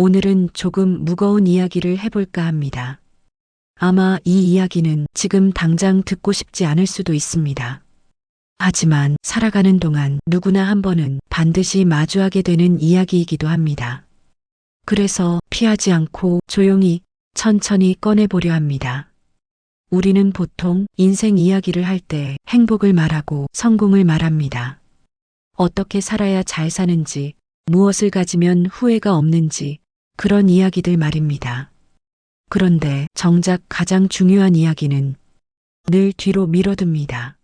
오늘은 조금 무거운 이야기를 해볼까 합니다. 아마 이 이야기는 지금 당장 듣고 싶지 않을 수도 있습니다. 하지만 살아가는 동안 누구나 한 번은 반드시 마주하게 되는 이야기이기도 합니다. 그래서 피하지 않고 조용히 천천히 꺼내보려 합니다. 우리는 보통 인생 이야기를 할 때 행복을 말하고 성공을 말합니다. 어떻게 살아야 잘 사는지, 무엇을 가지면 후회가 없는지, 그런 이야기들 말입니다. 그런데 정작 가장 중요한 이야기는 늘 뒤로 미뤄둡니다.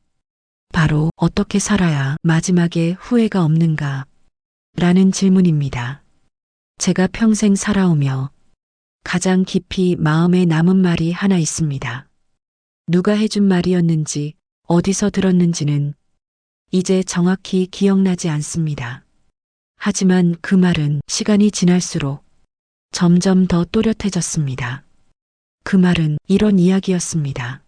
바로 어떻게 살아야 마지막에 후회가 없는가? 라는 질문입니다. 제가 평생 살아오며 가장 깊이 마음에 남은 말이 하나 있습니다. 누가 해준 말이었는지 어디서 들었는지는 이제 정확히 기억나지 않습니다. 하지만 그 말은 시간이 지날수록 점점 더 또렷해졌습니다. 그 말은 이런 이야기였습니다.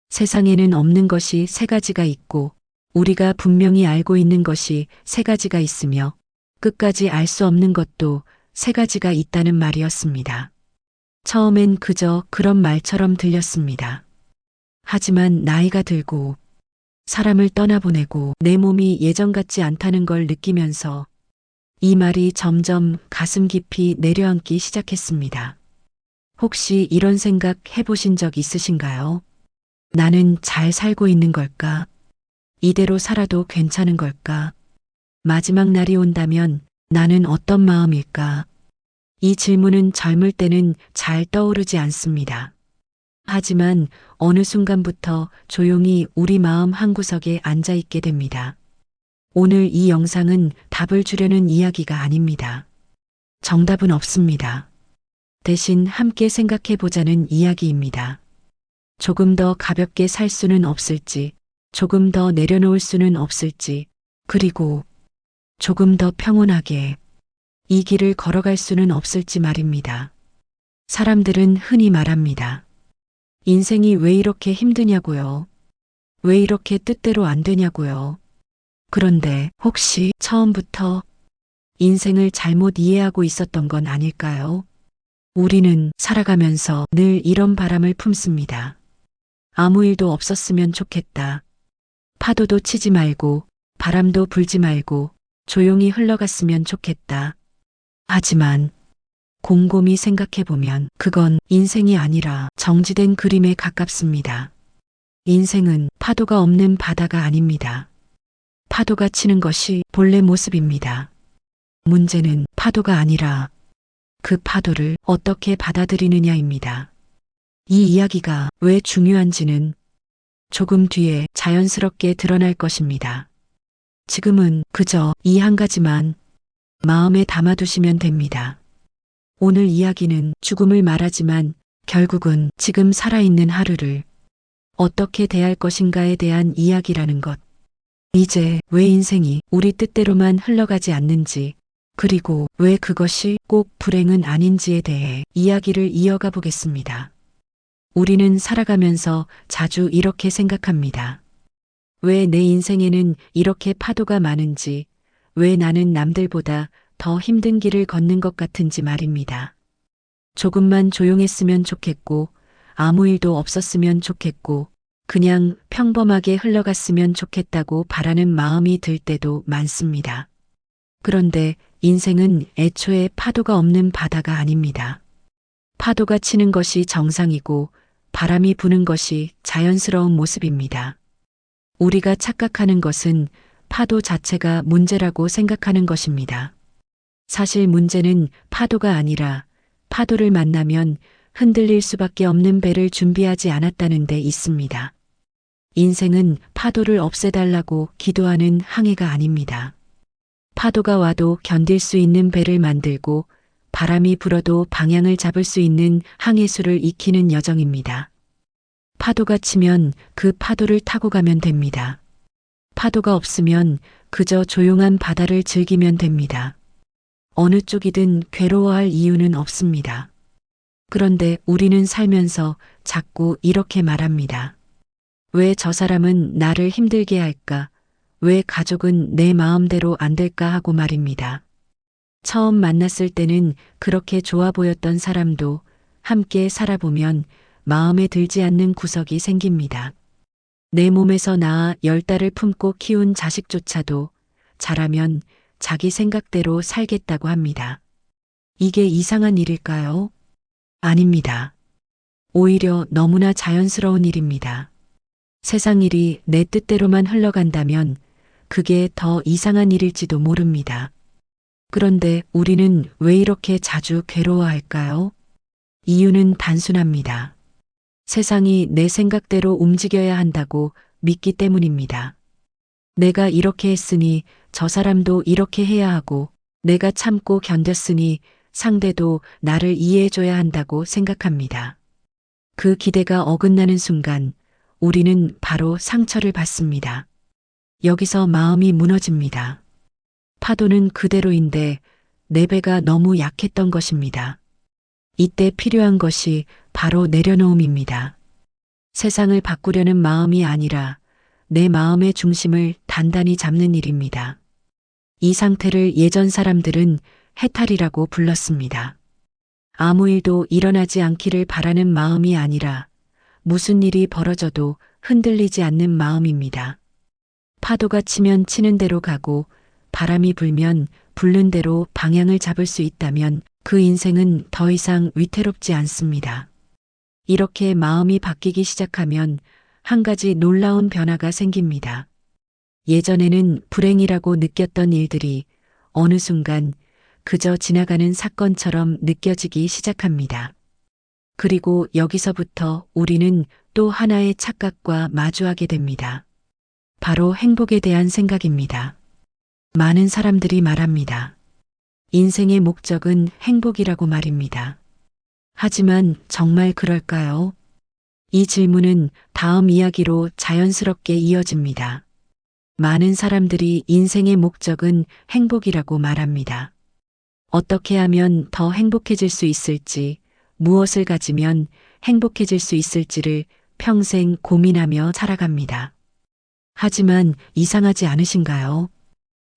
세상에는 없는 것이 세 가지가 있고 우리가 분명히 알고 있는 것이 세 가지가 있으며 끝까지 알 수 없는 것도 세 가지가 있다는 말이었습니다. 처음엔 그저 그런 말처럼 들렸습니다. 하지만 나이가 들고 사람을 떠나보내고 내 몸이 예전 같지 않다는 걸 느끼면서 이 말이 점점 가슴 깊이 내려앉기 시작했습니다. 혹시 이런 생각 해보신 적 있으신가요? 나는 잘 살고 있는 걸까? 이대로 살아도 괜찮은 걸까? 마지막 날이 온다면 나는 어떤 마음일까? 이 질문은 젊을 때는 잘 떠오르지 않습니다. 하지만 어느 순간부터 조용히 우리 마음 한구석에 앉아 있게 됩니다. 오늘 이 영상은 답을 주려는 이야기가 아닙니다. 정답은 없습니다. 대신 함께 생각해 보자는 이야기입니다. 조금 더 가볍게 살 수는 없을지, 조금 더 내려놓을 수는 없을지, 그리고 조금 더 평온하게 이 길을 걸어갈 수는 없을지 말입니다. 사람들은 흔히 말합니다. 인생이 왜 이렇게 힘드냐고요? 왜 이렇게 뜻대로 안 되냐고요? 그런데 혹시 처음부터 인생을 잘못 이해하고 있었던 건 아닐까요? 우리는 살아가면서 늘 이런 바람을 품습니다. 아무 일도 없었으면 좋겠다. 파도도 치지 말고 바람도 불지 말고 조용히 흘러갔으면 좋겠다. 하지만 곰곰이 생각해보면 그건 인생이 아니라 정지된 그림에 가깝습니다. 인생은 파도가 없는 바다가 아닙니다. 파도가 치는 것이 본래 모습입니다. 문제는 파도가 아니라 그 파도를 어떻게 받아들이느냐입니다. 이 이야기가 왜 중요한지는 조금 뒤에 자연스럽게 드러날 것입니다. 지금은 그저 이 한 가지만 마음에 담아두시면 됩니다. 오늘 이야기는 죽음을 말하지만 결국은 지금 살아있는 하루를 어떻게 대할 것인가에 대한 이야기라는 것. 이제 왜 인생이 우리 뜻대로만 흘러가지 않는지, 그리고 왜 그것이 꼭 불행은 아닌지에 대해 이야기를 이어가 보겠습니다. 우리는 살아가면서 자주 이렇게 생각합니다. 왜 내 인생에는 이렇게 파도가 많은지, 왜 나는 남들보다 더 힘든 길을 걷는 것 같은지 말입니다. 조금만 조용했으면 좋겠고, 아무 일도 없었으면 좋겠고, 그냥 평범하게 흘러갔으면 좋겠다고 바라는 마음이 들 때도 많습니다. 그런데 인생은 애초에 파도가 없는 바다가 아닙니다. 파도가 치는 것이 정상이고 바람이 부는 것이 자연스러운 모습입니다. 우리가 착각하는 것은 파도 자체가 문제라고 생각하는 것입니다. 사실 문제는 파도가 아니라 파도를 만나면 흔들릴 수밖에 없는 배를 준비하지 않았다는 데 있습니다. 인생은 파도를 없애달라고 기도하는 항해가 아닙니다. 파도가 와도 견딜 수 있는 배를 만들고 바람이 불어도 방향을 잡을 수 있는 항해수를 익히는 여정입니다. 파도가 치면 그 파도를 타고 가면 됩니다. 파도가 없으면 그저 조용한 바다를 즐기면 됩니다. 어느 쪽이든 괴로워할 이유는 없습니다. 그런데 우리는 살면서 자꾸 이렇게 말합니다. 왜 저 사람은 나를 힘들게 할까? 왜 가족은 내 마음대로 안 될까 하고 말입니다. 처음 만났을 때는 그렇게 좋아 보였던 사람도 함께 살아보면 마음에 들지 않는 구석이 생깁니다. 내 몸에서 낳아 10달을 품고 키운 자식조차도 자라면 자기 생각대로 살겠다고 합니다. 이게 이상한 일일까요? 아닙니다. 오히려 너무나 자연스러운 일입니다. 세상 일이 내 뜻대로만 흘러간다면 그게 더 이상한 일일지도 모릅니다. 그런데 우리는 왜 이렇게 자주 괴로워할까요? 이유는 단순합니다. 세상이 내 생각대로 움직여야 한다고 믿기 때문입니다. 내가 이렇게 했으니 저 사람도 이렇게 해야 하고, 내가 참고 견뎠으니 상대도 나를 이해해줘야 한다고 생각합니다. 그 기대가 어긋나는 순간 우리는 바로 상처를 받습니다. 여기서 마음이 무너집니다. 파도는 그대로인데 내 배가 너무 약했던 것입니다. 이때 필요한 것이 바로 내려놓음입니다. 세상을 바꾸려는 마음이 아니라 내 마음의 중심을 단단히 잡는 일입니다. 이 상태를 예전 사람들은 해탈이라고 불렀습니다. 아무 일도 일어나지 않기를 바라는 마음이 아니라 무슨 일이 벌어져도 흔들리지 않는 마음입니다. 파도가 치면 치는 대로 가고 바람이 불면 부는 대로 방향을 잡을 수 있다면 그 인생은 더 이상 위태롭지 않습니다. 이렇게 마음이 바뀌기 시작하면 한 가지 놀라운 변화가 생깁니다. 예전에는 불행이라고 느꼈던 일들이 어느 순간 그저 지나가는 사건처럼 느껴지기 시작합니다. 그리고 여기서부터 우리는 또 하나의 착각과 마주하게 됩니다. 바로 행복에 대한 생각입니다. 많은 사람들이 말합니다. 인생의 목적은 행복이라고 말입니다. 하지만 정말 그럴까요? 이 질문은 다음 이야기로 자연스럽게 이어집니다. 많은 사람들이 인생의 목적은 행복이라고 말합니다. 어떻게 하면 더 행복해질 수 있을지, 무엇을 가지면 행복해질 수 있을지를 평생 고민하며 살아갑니다. 하지만 이상하지 않으신가요?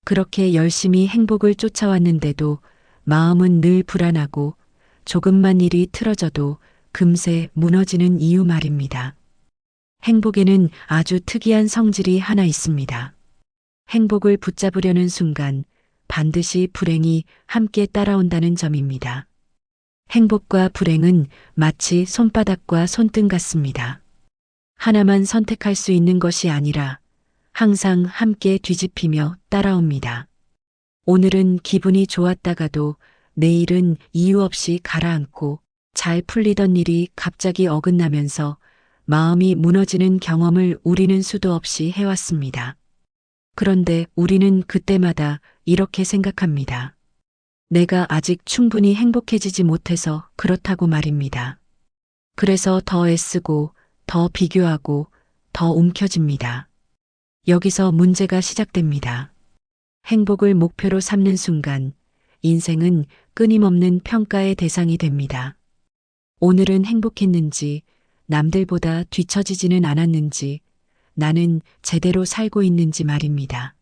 그렇게 열심히 행복을 쫓아왔는데도 마음은 늘 불안하고 조금만 일이 틀어져도 금세 무너지는 이유 말입니다. 행복에는 아주 특이한 성질이 하나 있습니다. 행복을 붙잡으려는 순간 반드시 불행이 함께 따라온다는 점입니다. 행복과 불행은 마치 손바닥과 손등 같습니다. 하나만 선택할 수 있는 것이 아니라 항상 함께 뒤집히며 따라옵니다. 오늘은 기분이 좋았다가도 내일은 이유 없이 가라앉고 잘 풀리던 일이 갑자기 어긋나면서 마음이 무너지는 경험을 우리는 수도 없이 해왔습니다. 그런데 우리는 그때마다 이렇게 생각합니다. 내가 아직 충분히 행복해지지 못해서 그렇다고 말입니다. 그래서 더 애쓰고 더 비교하고 더 움켜집니다. 여기서 문제가 시작됩니다. 행복을 목표로 삼는 순간 인생은 끊임없는 평가의 대상이 됩니다. 오늘은 행복했는지, 남들보다 뒤처지지는 않았는지, 나는 제대로 살고 있는지 말입니다.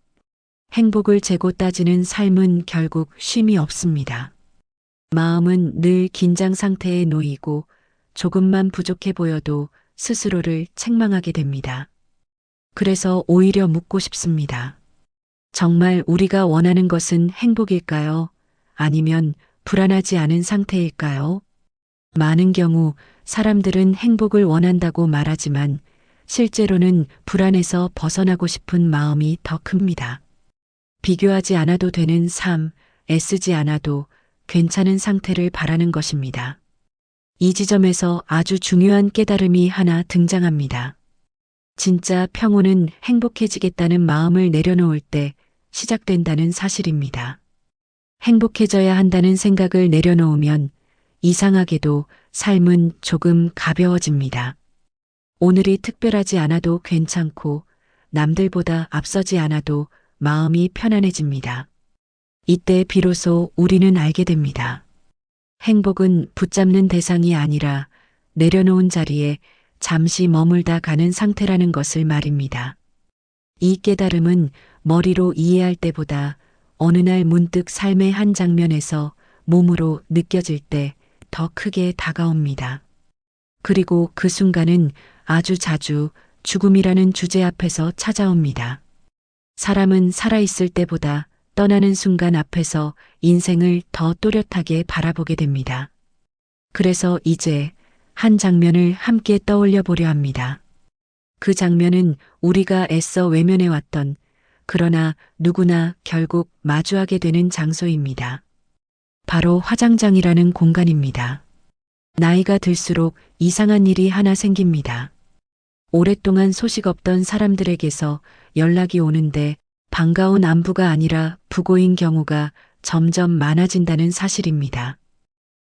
행복을 재고 따지는 삶은 결국 쉼이 없습니다. 마음은 늘 긴장 상태에 놓이고 조금만 부족해 보여도 스스로를 책망하게 됩니다. 그래서 오히려 묻고 싶습니다. 정말 우리가 원하는 것은 행복일까요? 아니면 불안하지 않은 상태일까요? 많은 경우 사람들은 행복을 원한다고 말하지만 실제로는 불안에서 벗어나고 싶은 마음이 더 큽니다. 비교하지 않아도 되는 삶, 애쓰지 않아도 괜찮은 상태를 바라는 것입니다. 이 지점에서 아주 중요한 깨달음이 하나 등장합니다. 진짜 평온은 행복해지겠다는 마음을 내려놓을 때 시작된다는 사실입니다. 행복해져야 한다는 생각을 내려놓으면 이상하게도 삶은 조금 가벼워집니다. 오늘이 특별하지 않아도 괜찮고 남들보다 앞서지 않아도 마음이 편안해집니다. 이때 비로소 우리는 알게 됩니다. 행복은 붙잡는 대상이 아니라 내려놓은 자리에 잠시 머물다 가는 상태라는 것을 말입니다. 이 깨달음은 머리로 이해할 때보다 어느 날 문득 삶의 한 장면에서 몸으로 느껴질 때 더 크게 다가옵니다. 그리고 그 순간은 아주 자주 죽음이라는 주제 앞에서 찾아옵니다. 사람은 살아있을 때보다 떠나는 순간 앞에서 인생을 더 또렷하게 바라보게 됩니다. 그래서 이제 한 장면을 함께 떠올려 보려 합니다. 그 장면은 우리가 애써 외면해왔던 그러나 누구나 결국 마주하게 되는 장소입니다. 바로 화장장이라는 공간입니다. 나이가 들수록 이상한 일이 하나 생깁니다. 오랫동안 소식 없던 사람들에게서 연락이 오는데 반가운 안부가 아니라 부고인 경우가 점점 많아진다는 사실입니다.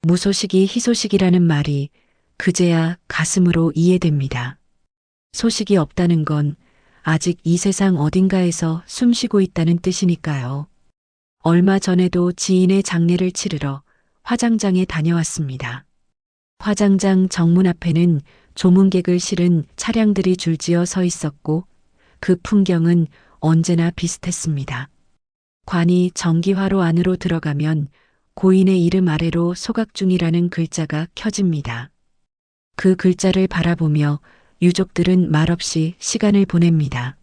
무소식이 희소식이라는 말이 그제야 가슴으로 이해됩니다. 소식이 없다는 건 아직 이 세상 어딘가에서 숨쉬고 있다는 뜻이니까요. 얼마 전에도 지인의 장례를 치르러 화장장에 다녀왔습니다. 화장장 정문 앞에는 조문객을 실은 차량들이 줄지어 서 있었고 그 풍경은 언제나 비슷했습니다. 관이 정기화로 안으로 들어가면 고인의 이름 아래로 소각중이라는 글자가 켜집니다. 그 글자를 바라보며 유족들은 말없이 시간을 보냅니다.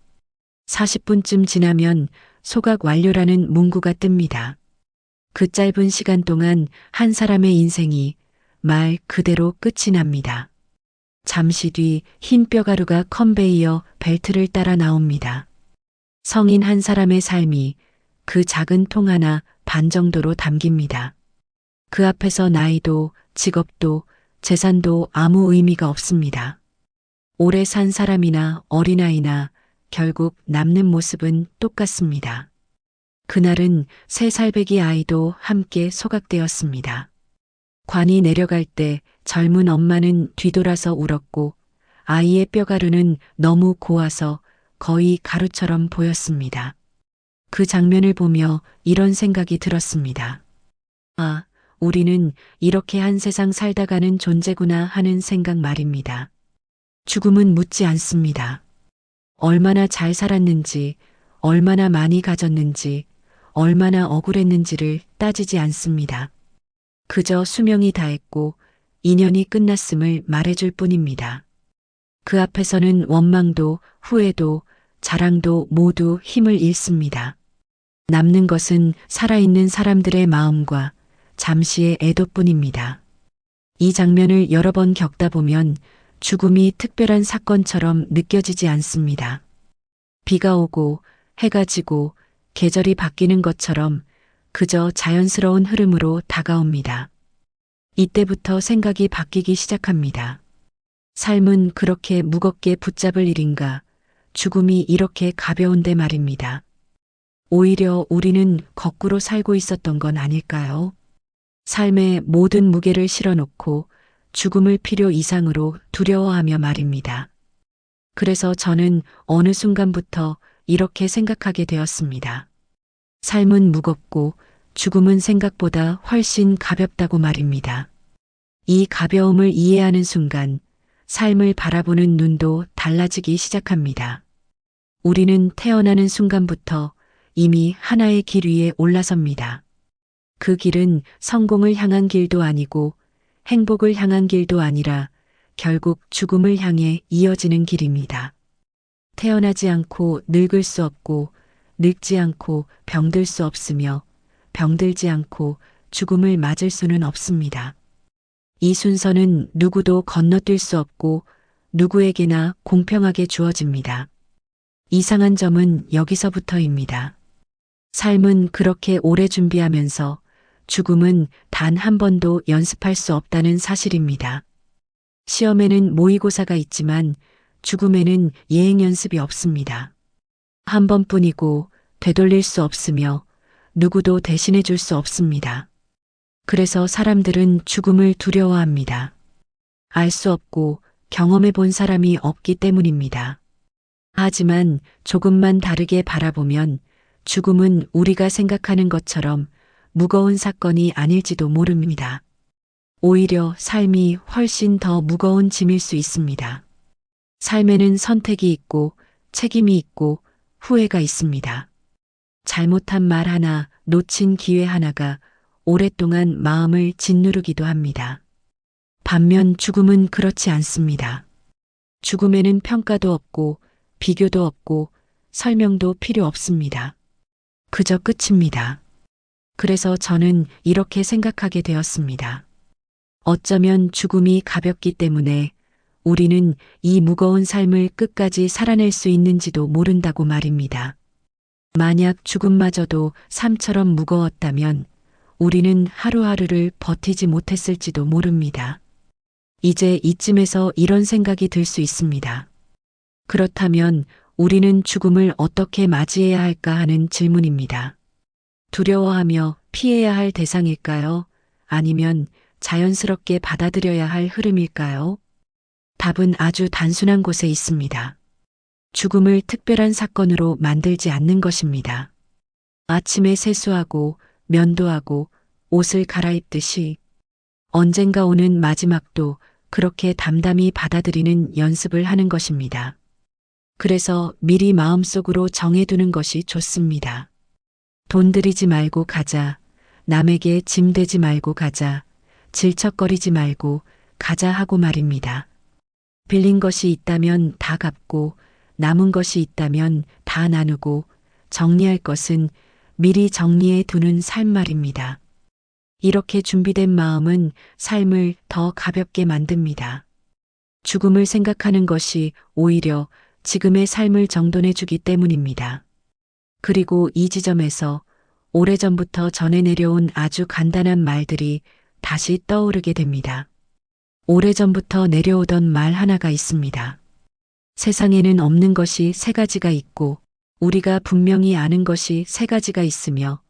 40분쯤 지나면 소각 완료라는 문구가 뜹니다. 그 짧은 시간 동안 한 사람의 인생이 말 그대로 끝이 납니다. 잠시 뒤 흰 뼈가루가 컨베이어 벨트를 따라 나옵니다. 성인 한 사람의 삶이 그 작은 통 하나 반 정도로 담깁니다. 그 앞에서 나이도 직업도 재산도 아무 의미가 없습니다. 오래 산 사람이나 어린아이나 결국 남는 모습은 똑같습니다. 그날은 3살배기 아이도 함께 소각되었습니다. 관이 내려갈 때 젊은 엄마는 뒤돌아서 울었고 아이의 뼈가루는 너무 고와서 거의 가루처럼 보였습니다. 그 장면을 보며 이런 생각이 들었습니다. 아, 우리는 이렇게 한 세상 살다 가는 존재구나 하는 생각 말입니다. 죽음은 묻지 않습니다. 얼마나 잘 살았는지, 얼마나 많이 가졌는지, 얼마나 억울했는지를 따지지 않습니다. 그저 수명이 다했고 인연이 끝났음을 말해줄 뿐입니다. 그 앞에서는 원망도 후회도 자랑도 모두 힘을 잃습니다. 남는 것은 살아있는 사람들의 마음과 잠시의 애도뿐입니다. 이 장면을 여러 번 겪다 보면 죽음이 특별한 사건처럼 느껴지지 않습니다. 비가 오고 해가 지고 계절이 바뀌는 것처럼 그저 자연스러운 흐름으로 다가옵니다. 이때부터 생각이 바뀌기 시작합니다. 삶은 그렇게 무겁게 붙잡을 일인가? 죽음이 이렇게 가벼운데 말입니다. 오히려 우리는 거꾸로 살고 있었던 건 아닐까요? 삶의 모든 무게를 실어놓고 죽음을 필요 이상으로 두려워하며 말입니다. 그래서 저는 어느 순간부터 이렇게 생각하게 되었습니다. 삶은 무겁고 죽음은 생각보다 훨씬 가볍다고 말입니다. 이 가벼움을 이해하는 순간 삶을 바라보는 눈도 달라지기 시작합니다. 우리는 태어나는 순간부터 이미 하나의 길 위에 올라섭니다. 그 길은 성공을 향한 길도 아니고 행복을 향한 길도 아니라 결국 죽음을 향해 이어지는 길입니다. 태어나지 않고 늙을 수 없고 늙지 않고 병들 수 없으며 병들지 않고 죽음을 맞을 수는 없습니다. 이 순서는 누구도 건너뛸 수 없고 누구에게나 공평하게 주어집니다. 이상한 점은 여기서부터입니다. 삶은 그렇게 오래 준비하면서 죽음은 단 한 번도 연습할 수 없다는 사실입니다. 시험에는 모의고사가 있지만 죽음에는 예행 연습이 없습니다. 한 번뿐이고 되돌릴 수 없으며 누구도 대신해 줄 수 없습니다. 그래서 사람들은 죽음을 두려워합니다. 알 수 없고 경험해 본 사람이 없기 때문입니다. 하지만 조금만 다르게 바라보면 죽음은 우리가 생각하는 것처럼 무거운 사건이 아닐지도 모릅니다. 오히려 삶이 훨씬 더 무거운 짐일 수 있습니다. 삶에는 선택이 있고 책임이 있고 후회가 있습니다. 잘못한 말 하나, 놓친 기회 하나가 오랫동안 마음을 짓누르기도 합니다. 반면 죽음은 그렇지 않습니다. 죽음에는 평가도 없고 비교도 없고 설명도 필요 없습니다. 그저 끝입니다. 그래서 저는 이렇게 생각하게 되었습니다. 어쩌면 죽음이 가볍기 때문에 우리는 이 무거운 삶을 끝까지 살아낼 수 있는지도 모른다고 말입니다. 만약 죽음마저도 삶처럼 무거웠다면 우리는 하루하루를 버티지 못했을지도 모릅니다. 이제 이쯤에서 이런 생각이 들 수 있습니다. 그렇다면 우리는 죽음을 어떻게 맞이해야 할까 하는 질문입니다. 두려워하며 피해야 할 대상일까요? 아니면 자연스럽게 받아들여야 할 흐름일까요? 답은 아주 단순한 곳에 있습니다. 죽음을 특별한 사건으로 만들지 않는 것입니다. 아침에 세수하고 면도하고 옷을 갈아입듯이 언젠가 오는 마지막도 그렇게 담담히 받아들이는 연습을 하는 것입니다. 그래서 미리 마음속으로 정해두는 것이 좋습니다. 돈 들이지 말고 가자. 남에게 짐 되지 말고 가자. 질척거리지 말고 가자 하고 말입니다. 빌린 것이 있다면 다 갚고 남은 것이 있다면 다 나누고 정리할 것은 미리 정리해 두는 삶 말입니다. 이렇게 준비된 마음은 삶을 더 가볍게 만듭니다. 죽음을 생각하는 것이 오히려 지금의 삶을 정돈해 주기 때문입니다. 그리고 이 지점에서 오래전부터 전해 내려온 아주 간단한 말들이 다시 떠오르게 됩니다. 오래전부터 내려오던 말 하나가 있습니다. 세상에는 없는 것이 세 가지가 있고 우리가 분명히 아는 것이 세 가지가 있으며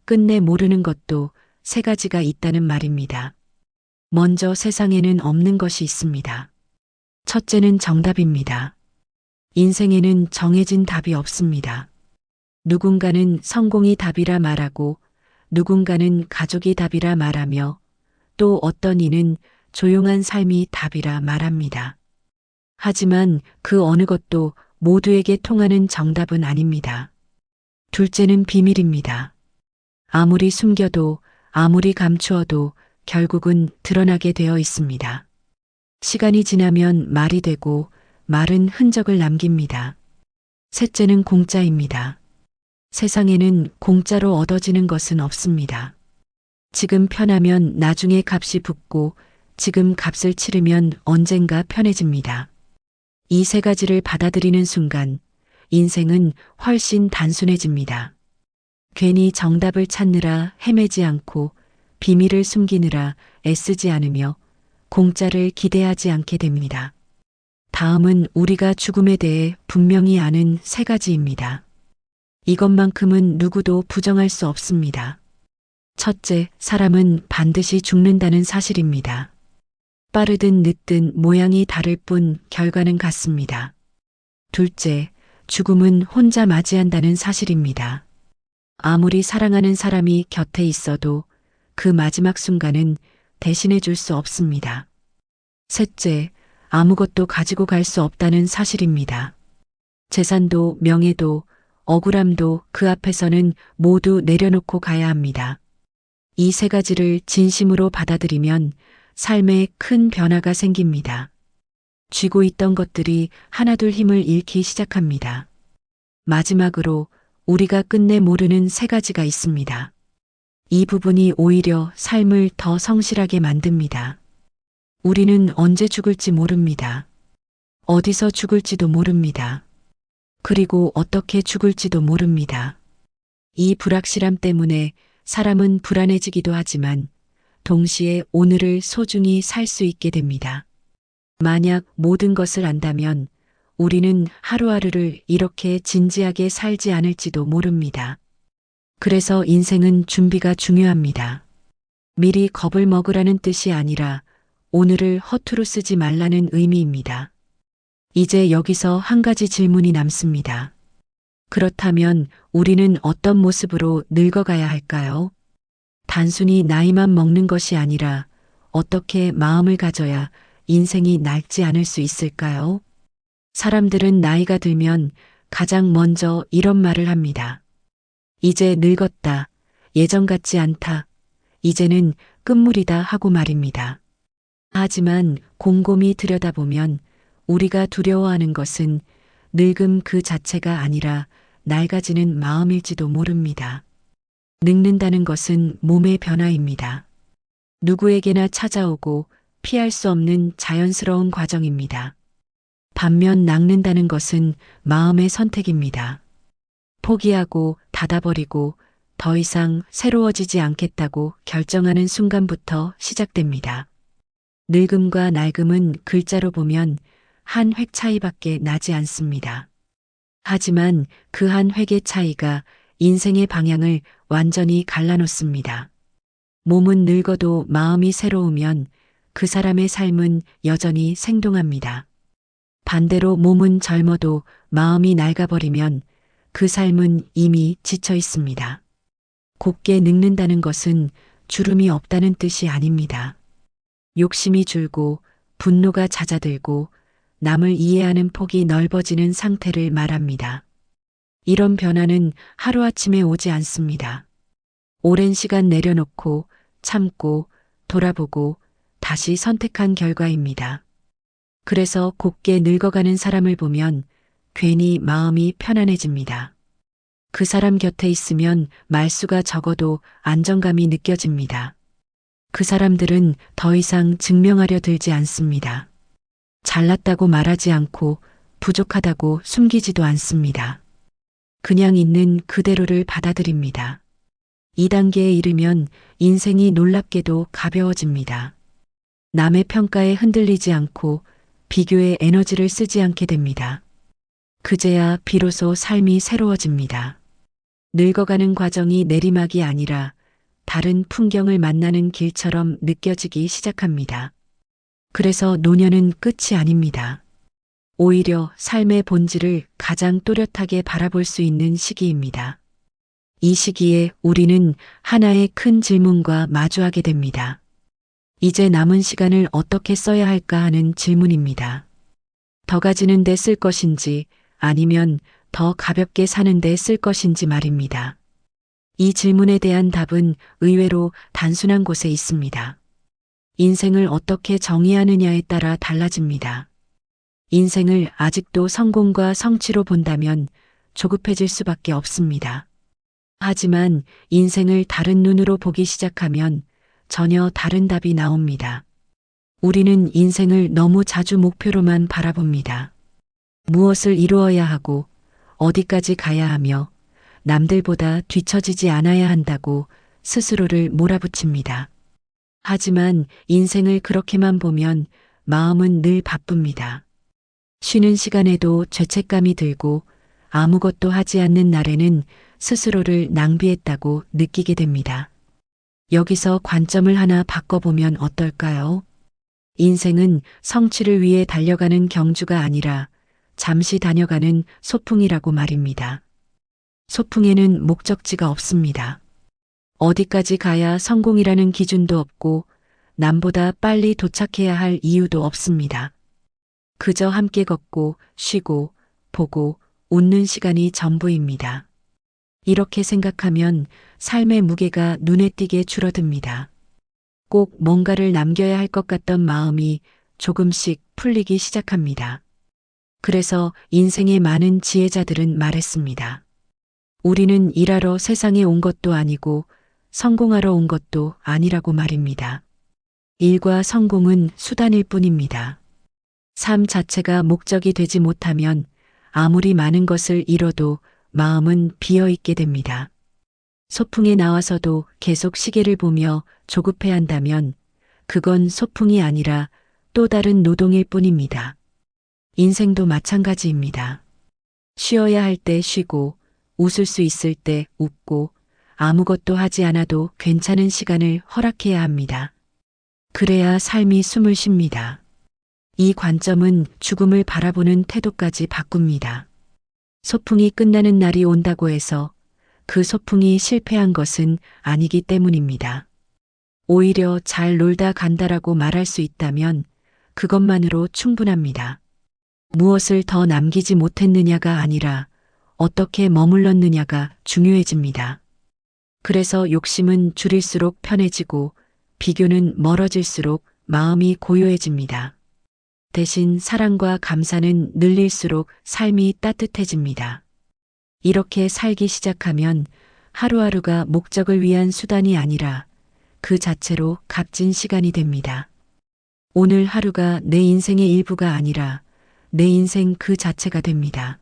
끝내 모르는 것도 세 가지가 있다는 말입니다. 먼저 세상에는 없는 것이 있습니다. 첫째는 정답입니다. 인생에는 정해진 답이 없습니다. 누군가는 성공이 답이라 말하고 누군가는 가족이 답이라 말하며 또 어떤 이는 조용한 삶이 답이라 말합니다. 하지만 그 어느 것도 모두에게 통하는 정답은 아닙니다. 둘째는 비밀입니다. 아무리 숨겨도 아무리 감추어도 결국은 드러나게 되어 있습니다. 시간이 지나면 말이 되고 말은 흔적을 남깁니다. 셋째는 공짜입니다. 세상에는 공짜로 얻어지는 것은 없습니다. 지금 편하면 나중에 값이 붙고 지금 값을 치르면 언젠가 편해집니다. 이 세 가지를 받아들이는 순간 인생은 훨씬 단순해집니다. 괜히 정답을 찾느라 헤매지 않고 비밀을 숨기느라 애쓰지 않으며 공짜를 기대하지 않게 됩니다. 다음은 우리가 죽음에 대해 분명히 아는 세 가지입니다. 이것만큼은 누구도 부정할 수 없습니다. 첫째, 사람은 반드시 죽는다는 사실입니다. 빠르든 늦든 모양이 다를 뿐 결과는 같습니다. 둘째, 죽음은 혼자 맞이한다는 사실입니다. 아무리 사랑하는 사람이 곁에 있어도 그 마지막 순간은 대신해 줄 수 없습니다. 셋째, 아무것도 가지고 갈 수 없다는 사실입니다. 재산도 명예도 억울함도 그 앞에서는 모두 내려놓고 가야 합니다. 이 세 가지를 진심으로 받아들이면 삶에 큰 변화가 생깁니다. 쥐고 있던 것들이 하나둘 힘을 잃기 시작합니다. 마지막으로 우리가 끝내 모르는 세 가지가 있습니다. 이 부분이 오히려 삶을 더 성실하게 만듭니다. 우리는 언제 죽을지 모릅니다. 어디서 죽을지도 모릅니다. 그리고 어떻게 죽을지도 모릅니다. 이 불확실함 때문에 사람은 불안해지기도 하지만 동시에 오늘을 소중히 살 수 있게 됩니다. 만약 모든 것을 안다면 우리는 하루하루를 이렇게 진지하게 살지 않을지도 모릅니다. 그래서 인생은 준비가 중요합니다. 미리 겁을 먹으라는 뜻이 아니라 오늘을 허투루 쓰지 말라는 의미입니다. 이제 여기서 한 가지 질문이 남습니다. 그렇다면 우리는 어떤 모습으로 늙어가야 할까요? 단순히 나이만 먹는 것이 아니라 어떻게 마음을 가져야 인생이 낡지 않을 수 있을까요? 사람들은 나이가 들면 가장 먼저 이런 말을 합니다. 이제 늙었다. 예전 같지 않다. 이제는 끝물이다 하고 말입니다. 하지만 곰곰이 들여다보면 우리가 두려워하는 것은 늙음 그 자체가 아니라 낡아지는 마음일지도 모릅니다. 늙는다는 것은 몸의 변화입니다. 누구에게나 찾아오고 피할 수 없는 자연스러운 과정입니다. 반면 낚는다는 것은 마음의 선택입니다. 포기하고 닫아버리고 더 이상 새로워지지 않겠다고 결정하는 순간부터 시작됩니다. 늙음과 낡음은 글자로 보면 한 획 차이밖에 나지 않습니다. 하지만 그 한 획의 차이가 인생의 방향을 완전히 갈라놓습니다. 몸은 늙어도 마음이 새로우면 그 사람의 삶은 여전히 생동합니다. 반대로 몸은 젊어도 마음이 낡아버리면 그 삶은 이미 지쳐 있습니다. 곱게 늙는다는 것은 주름이 없다는 뜻이 아닙니다. 욕심이 줄고 분노가 잦아들고 남을 이해하는 폭이 넓어지는 상태를 말합니다. 이런 변화는 하루아침에 오지 않습니다. 오랜 시간 내려놓고 참고 돌아보고 다시 선택한 결과입니다. 그래서 곱게 늙어가는 사람을 보면 괜히 마음이 편안해집니다. 그 사람 곁에 있으면 말수가 적어도 안정감이 느껴집니다. 그 사람들은 더 이상 증명하려 들지 않습니다. 잘났다고 말하지 않고 부족하다고 숨기지도 않습니다. 그냥 있는 그대로를 받아들입니다. 이 단계에 이르면 인생이 놀랍게도 가벼워집니다. 남의 평가에 흔들리지 않고 비교에 에너지를 쓰지 않게 됩니다. 그제야 비로소 삶이 새로워집니다. 늙어가는 과정이 내리막이 아니라 다른 풍경을 만나는 길처럼 느껴지기 시작합니다. 그래서 노년은 끝이 아닙니다. 오히려 삶의 본질을 가장 또렷하게 바라볼 수 있는 시기입니다. 이 시기에 우리는 하나의 큰 질문과 마주하게 됩니다. 이제 남은 시간을 어떻게 써야 할까 하는 질문입니다. 더 가지는 데 쓸 것인지 아니면 더 가볍게 사는 데 쓸 것인지 말입니다. 이 질문에 대한 답은 의외로 단순한 곳에 있습니다. 인생을 어떻게 정의하느냐에 따라 달라집니다. 인생을 아직도 성공과 성취로 본다면 조급해질 수밖에 없습니다. 하지만 인생을 다른 눈으로 보기 시작하면 전혀 다른 답이 나옵니다. 우리는 인생을 너무 자주 목표로만 바라봅니다. 무엇을 이루어야 하고 어디까지 가야 하며 남들보다 뒤처지지 않아야 한다고 스스로를 몰아붙입니다. 하지만 인생을 그렇게만 보면 마음은 늘 바쁩니다. 쉬는 시간에도 죄책감이 들고 아무것도 하지 않는 날에는 스스로를 낭비했다고 느끼게 됩니다. 여기서 관점을 하나 바꿔보면 어떨까요? 인생은 성취를 위해 달려가는 경주가 아니라 잠시 다녀가는 소풍이라고 말입니다. 소풍에는 목적지가 없습니다. 어디까지 가야 성공이라는 기준도 없고 남보다 빨리 도착해야 할 이유도 없습니다. 그저 함께 걷고 쉬고 보고 웃는 시간이 전부입니다. 이렇게 생각하면 삶의 무게가 눈에 띄게 줄어듭니다. 꼭 뭔가를 남겨야 할 것 같던 마음이 조금씩 풀리기 시작합니다. 그래서 인생의 많은 지혜자들은 말했습니다. 우리는 일하러 세상에 온 것도 아니고 성공하러 온 것도 아니라고 말입니다. 일과 성공은 수단일 뿐입니다. 삶 자체가 목적이 되지 못하면 아무리 많은 것을 이뤄도 마음은 비어 있게 됩니다. 소풍에 나와서도 계속 시계를 보며 조급해한다면 그건 소풍이 아니라 또 다른 노동일 뿐입니다. 인생도 마찬가지입니다. 쉬어야 할 때 쉬고 웃을 수 있을 때 웃고 아무것도 하지 않아도 괜찮은 시간을 허락해야 합니다. 그래야 삶이 숨을 쉽니다. 이 관점은 죽음을 바라보는 태도까지 바꿉니다. 소풍이 끝나는 날이 온다고 해서 그 소풍이 실패한 것은 아니기 때문입니다. 오히려 잘 놀다 간다라고 말할 수 있다면 그것만으로 충분합니다. 무엇을 더 남기지 못했느냐가 아니라 어떻게 머물렀느냐가 중요해집니다. 그래서 욕심은 줄일수록 편해지고 비교는 멀어질수록 마음이 고요해집니다. 대신 사랑과 감사는 늘릴수록 삶이 따뜻해집니다. 이렇게 살기 시작하면 하루하루가 목적을 위한 수단이 아니라 그 자체로 값진 시간이 됩니다. 오늘 하루가 내 인생의 일부가 아니라 내 인생 그 자체가 됩니다.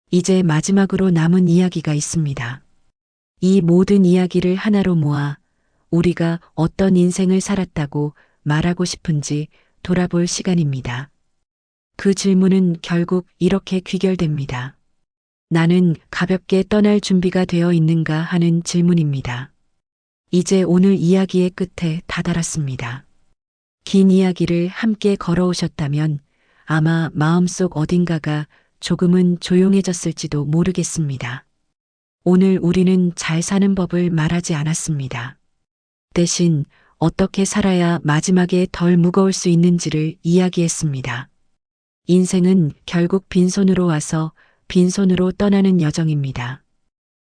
이제 마지막으로 남은 이야기가 있습니다. 이 모든 이야기를 하나로 모아 우리가 어떤 인생을 살았다고 말하고 싶은지 돌아볼 시간입니다. 그 질문은 결국 이렇게 귀결됩니다. 나는 가볍게 떠날 준비가 되어 있는가 하는 질문입니다. 이제 오늘 이야기의 끝에 다다랐습니다. 긴 이야기를 함께 걸어오셨다면 아마 마음속 어딘가가 조금은 조용해졌을지도 모르겠습니다. 오늘 우리는 잘 사는 법을 말하지 않았습니다. 대신 어떻게 살아야 마지막에 덜 무거울 수 있는지를 이야기했습니다. 인생은 결국 빈손으로 와서 빈손으로 떠나는 여정입니다.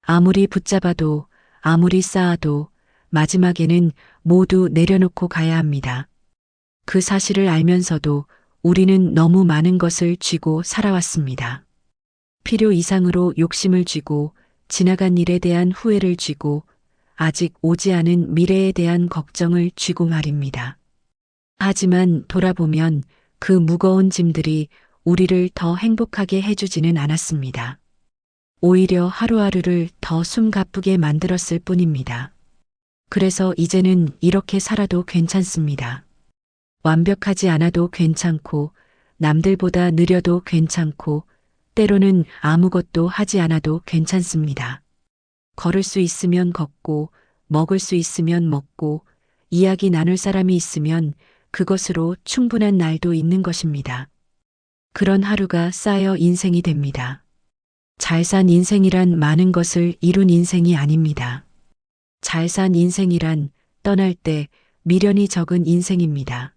아무리 붙잡아도 아무리 쌓아도 마지막에는 모두 내려놓고 가야 합니다. 그 사실을 알면서도 우리는 너무 많은 것을 쥐고 살아왔습니다. 필요 이상으로 욕심을 쥐고 지나간 일에 대한 후회를 쥐고 아직 오지 않은 미래에 대한 걱정을 쥐고 말입니다. 하지만 돌아보면 그 무거운 짐들이 우리를 더 행복하게 해주지는 않았습니다. 오히려 하루하루를 더 숨가쁘게 만들었을 뿐입니다. 그래서 이제는 이렇게 살아도 괜찮습니다. 완벽하지 않아도 괜찮고 남들보다 느려도 괜찮고 때로는 아무것도 하지 않아도 괜찮습니다. 걸을 수 있으면 걷고 먹을 수 있으면 먹고 이야기 나눌 사람이 있으면 그것으로 충분한 날도 있는 것입니다. 그런 하루가 쌓여 인생이 됩니다. 잘 산 인생이란 많은 것을 이룬 인생이 아닙니다. 잘 산 인생이란 떠날 때 미련이 적은 인생입니다.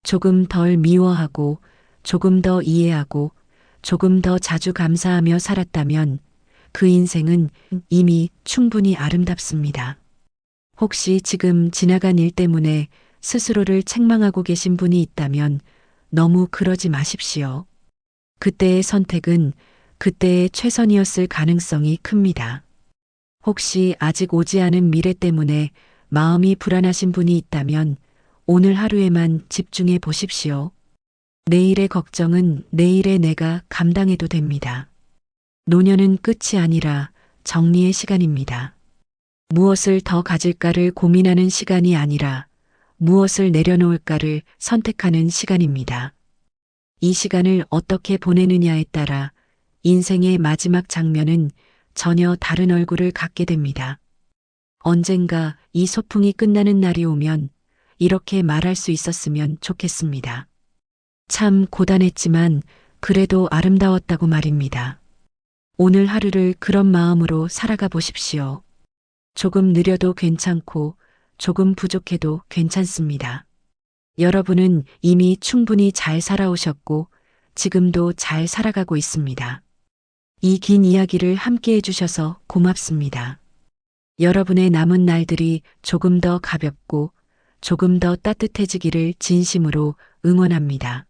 조금 덜 미워하고 조금 더 이해하고 조금 더 자주 감사하며 살았다면 그 인생은 이미 충분히 아름답습니다. 혹시 지금 지나간 일 때문에 스스로를 책망하고 계신 분이 있다면 너무 그러지 마십시오. 그때의 선택은 그때의 최선이었을 가능성이 큽니다. 혹시 아직 오지 않은 미래 때문에 마음이 불안하신 분이 있다면 오늘 하루에만 집중해 보십시오. 내일의 걱정은 내일의 내가 감당해도 됩니다. 노년은 끝이 아니라 정리의 시간입니다. 무엇을 더 가질까를 고민하는 시간이 아니라 무엇을 내려놓을까를 선택하는 시간입니다. 이 시간을 어떻게 보내느냐에 따라 인생의 마지막 장면은 전혀 다른 얼굴을 갖게 됩니다. 언젠가 이 소풍이 끝나는 날이 오면 이렇게 말할 수 있었으면 좋겠습니다. 참 고단했지만 그래도 아름다웠다고 말입니다. 오늘 하루를 그런 마음으로 살아가 보십시오. 조금 느려도 괜찮고 조금 부족해도 괜찮습니다. 여러분은 이미 충분히 잘 살아오셨고 지금도 잘 살아가고 있습니다. 이 긴 이야기를 함께 해주셔서 고맙습니다. 여러분의 남은 날들이 조금 더 가볍고 조금 더 따뜻해지기를 진심으로 응원합니다.